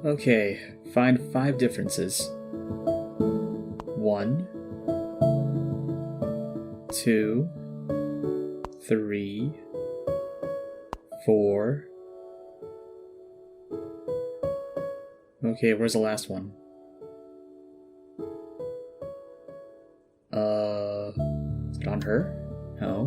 Okay, find 5 differences. 1, 2, 3, 4. Okay, where's the last one? Is it on her? No.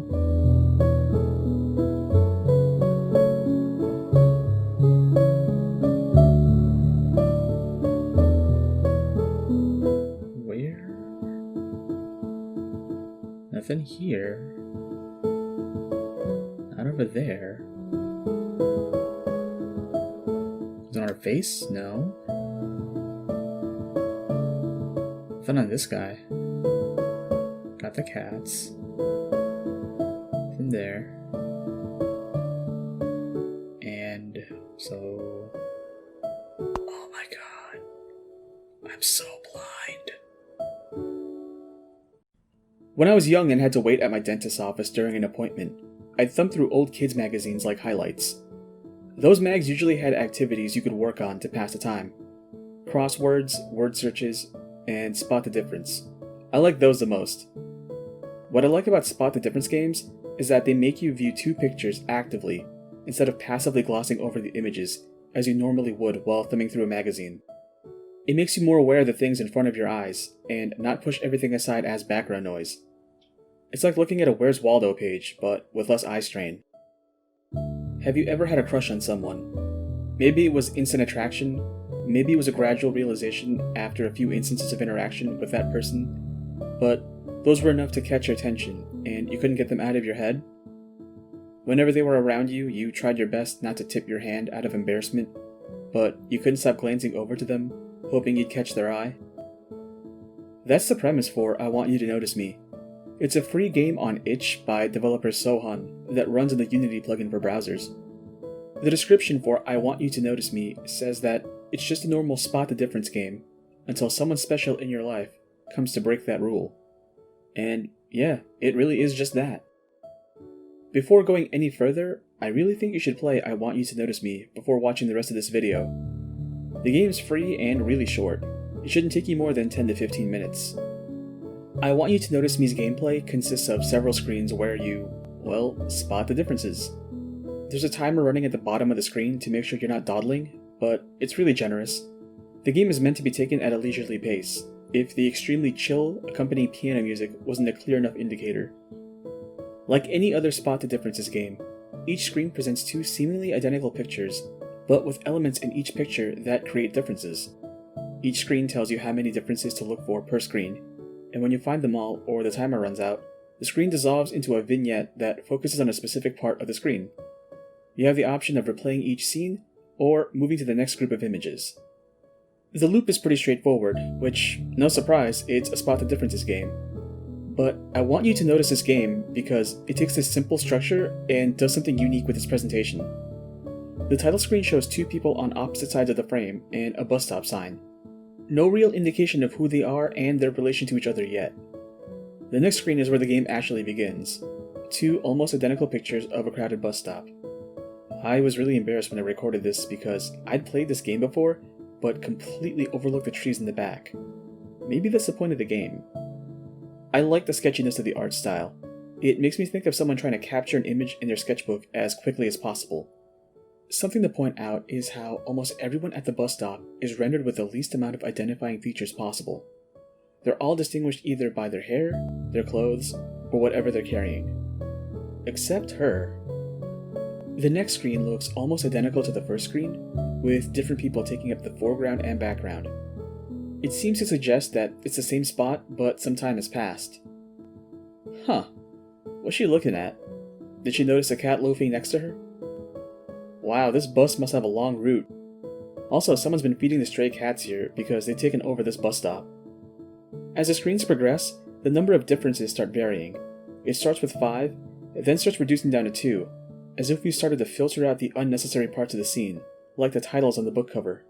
Where? Nothing here. Not over there. Is it on her face? No. Nothing on this guy. Got the cats. From there. And so... Oh my god. I'm so blind. When I was young and had to wait at my dentist's office during an appointment, I'd thumb through old kids magazines like Highlights. Those mags usually had activities you could work on to pass the time. Crosswords, word searches, and spot the difference. I like those the most. What I like about spot the difference games is that they make you view 2 pictures actively, instead of passively glossing over the images as you normally would while thumbing through a magazine. It makes you more aware of the things in front of your eyes, and not push everything aside as background noise. It's like looking at a Where's Waldo page, but with less eye strain. Have you ever had a crush on someone? Maybe it was instant attraction, maybe it was a gradual realization after a few instances of interaction with that person, but those were enough to catch your attention, and you couldn't get them out of your head? Whenever they were around you, you tried your best not to tip your hand out of embarrassment, but you couldn't stop glancing over to them, hoping you'd catch their eye? That's the premise for I Want You to Notice Me. It's a free game on itch by developer Sohan that runs in the Unity plugin for browsers. The description for I Want You to Notice Me says that it's just a normal spot the difference game until someone special in your life comes to break that rule. And yeah, it really is just that. Before going any further, I really think you should play I Want You to Notice Me before watching the rest of this video. The game is free and really short. It shouldn't take you more than 10 to 15 minutes. I Want You to Notice Me's gameplay consists of several screens where you, well, spot the differences. There's a timer running at the bottom of the screen to make sure you're not dawdling, but it's really generous. The game is meant to be taken at a leisurely pace, if the extremely chill, accompanying piano music wasn't a clear enough indicator. Like any other spot the differences game, each screen presents 2 seemingly identical pictures, but with elements in each picture that create differences. Each screen tells you how many differences to look for per screen, and when you find them all or the timer runs out, the screen dissolves into a vignette that focuses on a specific part of the screen. You have the option of replaying each scene, or moving to the next group of images. The loop is pretty straightforward, which, no surprise, it's a spot the differences game. But I want you to notice this game because it takes this simple structure and does something unique with its presentation. The title screen shows 2 people on opposite sides of the frame and a bus stop sign. No real indication of who they are and their relation to each other yet. The next screen is where the game actually begins. 2 almost identical pictures of a crowded bus stop. I was really embarrassed when I recorded this because I'd played this game before, but completely overlooked the trees in the back. Maybe that's the point of the game. I like the sketchiness of the art style. It makes me think of someone trying to capture an image in their sketchbook as quickly as possible. Something to point out is how almost everyone at the bus stop is rendered with the least amount of identifying features possible. They're all distinguished either by their hair, their clothes, or whatever they're carrying. Except her. The next screen looks almost identical to the first screen, with different people taking up the foreground and background. It seems to suggest that it's the same spot, but some time has passed. Huh. What's she looking at? Did she notice a cat loafing next to her? Wow, this bus must have a long route. Also, someone's been feeding the stray cats here because they've taken over this bus stop. As the screens progress, the number of differences start varying. It starts with 5, then starts reducing down to 2, as if we started to filter out the unnecessary parts of the scene, like the titles on the book cover.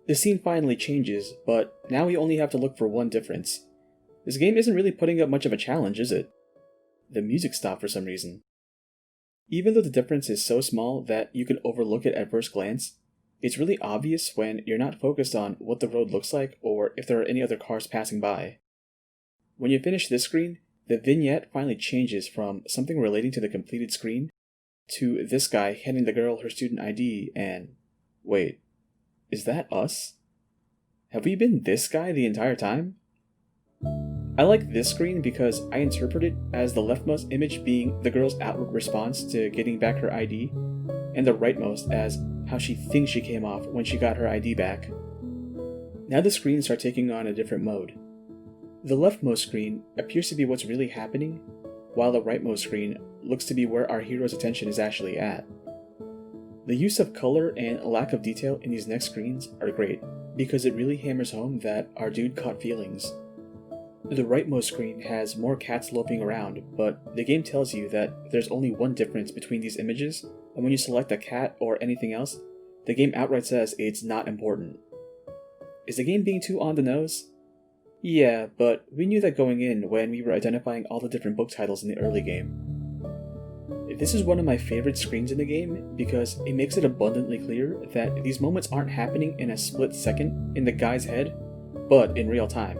The scene finally changes, but now we only have to look for one difference. This game isn't really putting up much of a challenge, is it? The music stopped for some reason. Even though the difference is so small that you can overlook it at first glance, It's really obvious when you're not focused on what the road looks like or if there are any other cars passing by. When you finish this screen, the vignette finally changes from something relating to the completed screen to this guy handing the girl her student ID and... Wait, is that us? Have we been this guy the entire time? I like this screen because I interpret it as the leftmost image being the girl's outward response to getting back her ID, and the rightmost as how she thinks she came off when she got her ID back. Now the screens are taking on a different mode. The leftmost screen appears to be what's really happening, while the rightmost screen looks to be where our hero's attention is actually at. The use of color and lack of detail in these next screens are great, because it really hammers home that our dude caught feelings. The rightmost screen has more cats loping around, but the game tells you that there's only one difference between these images, and when you select a cat or anything else, the game outright says it's not important. Is the game being too on the nose? Yeah, but we knew that going in when we were identifying all the different book titles in the early game. This is one of my favorite screens in the game because it makes it abundantly clear that these moments aren't happening in a split second in the guy's head, but in real time.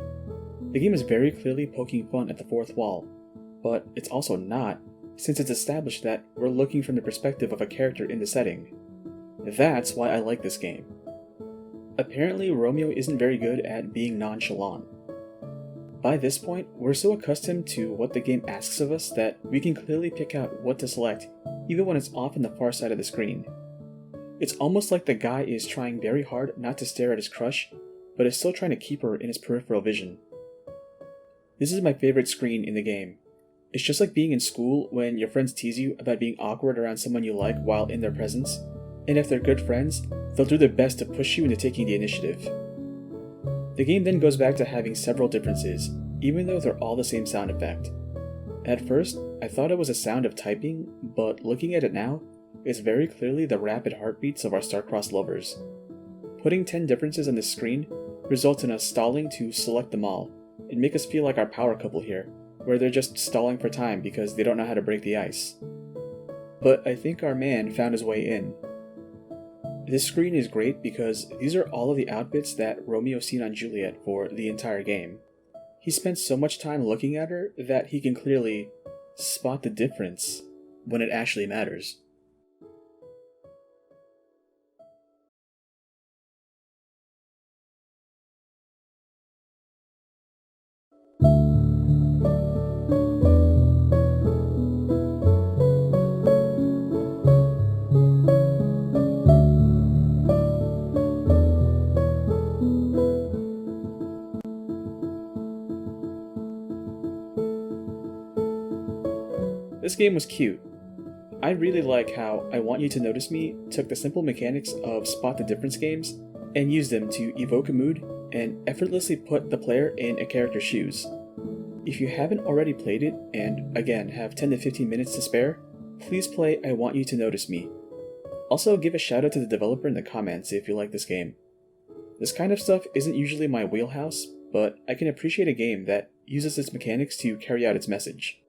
The game is very clearly poking fun at the fourth wall, but it's also not, since it's established that we're looking from the perspective of a character in the setting. That's why I like this game. Apparently, Romeo isn't very good at being nonchalant. By this point, we're so accustomed to what the game asks of us that we can clearly pick out what to select, even when it's off on the far side of the screen. It's almost like the guy is trying very hard not to stare at his crush, but is still trying to keep her in his peripheral vision. This is my favorite screen in the game. It's just like being in school when your friends tease you about being awkward around someone you like while in their presence, and if they're good friends, they'll do their best to push you into taking the initiative. The game then goes back to having several differences, even though they're all the same sound effect. At first, I thought it was a sound of typing, but looking at it now, it's very clearly the rapid heartbeats of our star-crossed lovers. Putting 10 differences on this screen results in us stalling to select them all, and make us feel like our power couple here, where they're just stalling for time because they don't know how to break the ice. But I think our man found his way in. This screen is great because these are all of the outfits that Romeo's seen on Juliet for the entire game. He spent so much time looking at her that he can clearly spot the difference when it actually matters. This game was cute. I really like how I Want You to Notice Me took the simple mechanics of Spot the Difference games and used them to evoke a mood and effortlessly put the player in a character's shoes. If you haven't already played it, and again have 10 to 15 minutes to spare, please play I Want You to Notice Me. Also give a shout out to the developer in the comments if you like this game. This kind of stuff isn't usually my wheelhouse, but I can appreciate a game that uses its mechanics to carry out its message.